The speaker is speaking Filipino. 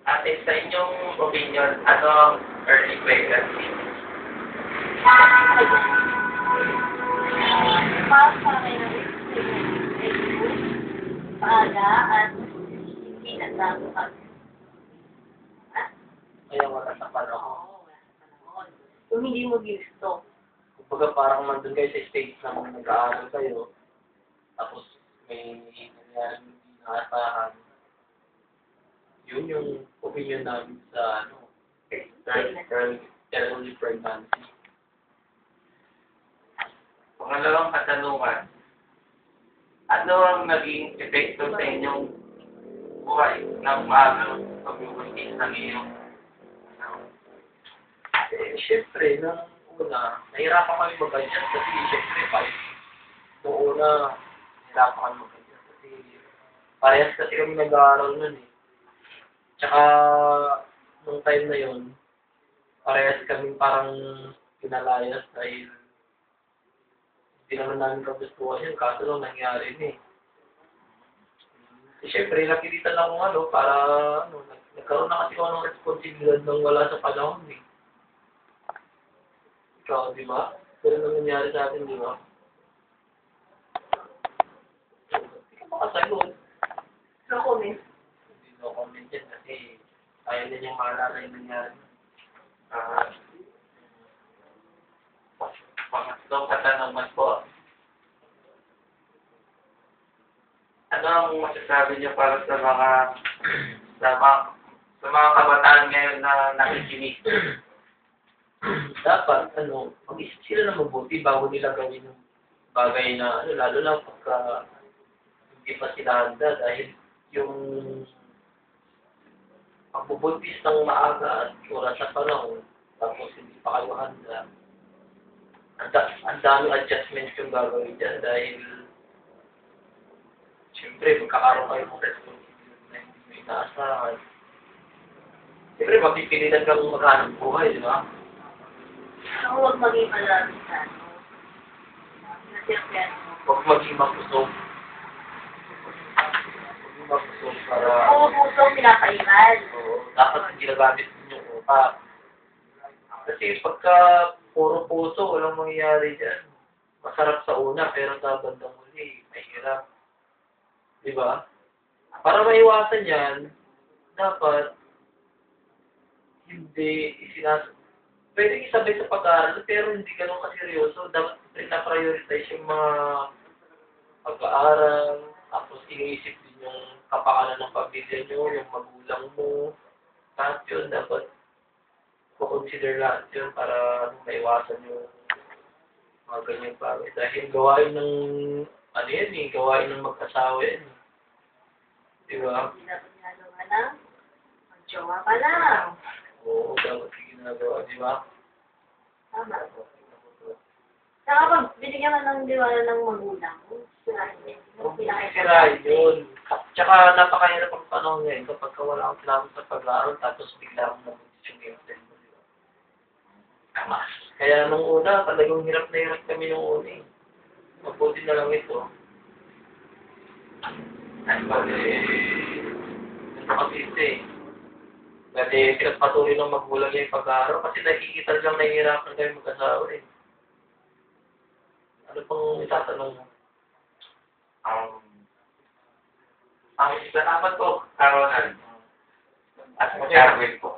Ate, sa inyong opinion, ano ang early pregnancy? Para sa akin, maaga at hindi nagdadapat. Kaya wala sa panahon. Oo, wala sa panahon. Kung hindi mo gusto. Kumbaga parang nandun kayo sa stage na kung nag-aaral kayo, tapos may nangyari hindi naasahan. Yun yung opinion namin sa early pregnancy. Pangalawang katanungan, ano ang naging epekto sa inyong buhay ng maagang pagbubuntis ng iyong Siyempre, nung una, nahirapan kami mag-adjust kasi siyempre, nung una, nahirapan kami mag-adjust kasi parehas kasi kami nag-aaral nun eh. Tsaka, nung time na yun, parehas kami parang pinalayas dahil hindi naman namin kagustuhan yun, kaso lang nangyari na eh. Siyempre, napilitan lang akong para nagkaroon na kasi ako ng responsibilidad nang wala sa panahon eh. Ikaw, di ba? Ganun ang nangyari sa atin, di ba? Hindi ka makasagot. No comment. Hindi no comment yan kasi ayaw na niyang maalala yung nangyari. Pangatlong katanungan po. Ano ang masasabi niyo para sa mga kabataan ngayon na nakikinig? Dapat, mag-isip sila na mabuti bago nila gawin yung bagay na, lalo na pagka hindi pa sila handa dahil yung pagbubuntis ng maaga at oras sa panahon, tapos hindi pa kayo handa, ang daming adjustments yung gagawin dyan dahil siyempre, magkakaroon kayo ng responsibility na hindi mo inaasahan. Siyempre, mapipilitan kang maghanap buhay, di ba? So, huwag maging malami sa nasirpian mo. Huwag maging mapusog. Maging mapusog para... Oo, pusong pinapaimal. dapat ginagamit din yung utak. Kasi pagka puro puso, walang mangyayari dyan. Masarap sa una, pero sa bandang huli, mahirap. Diba? Para maiwasan yan, dapat hindi pwede isabay sa pag-aaral, pero hindi ganun kaseryoso. Dapat na-prioritize yung mga pag-aaral, tapos iniisip din yung kapakanan ng pamilya nyo, yung magulang mo. Lahat yun, dapat consider lahat yun para maiwasan yung mga ganyang bagay. Dahil gawain ng, gawain ng mag-asawa yan. Diba? Hindi dapat ginagawa na. Mag-jowa pa lang. Oo, dapat ginagawa, diba? Tama. Saka pag binigyan ka ng diwala ng magulang, Sirahin yun. Tsaka napakahirap ang panahon ngayon kapag wala kang plano sa pag-aaral tapos bigla akong nabuntis yung girlfriend mo. Diba? Tama. Kaya nung una, talagang hirap na hirap kami nung una eh. Mabuti na lang ito. Ano kasi ito eh. Dati pinagpatuloy ng magulang yung pag-aaral kasi nakikita lang nahihirapan kayo mag-asawa eh. Ano pang itatanong mo? Ang isa naman po, Ronald, at mag-gagawin po.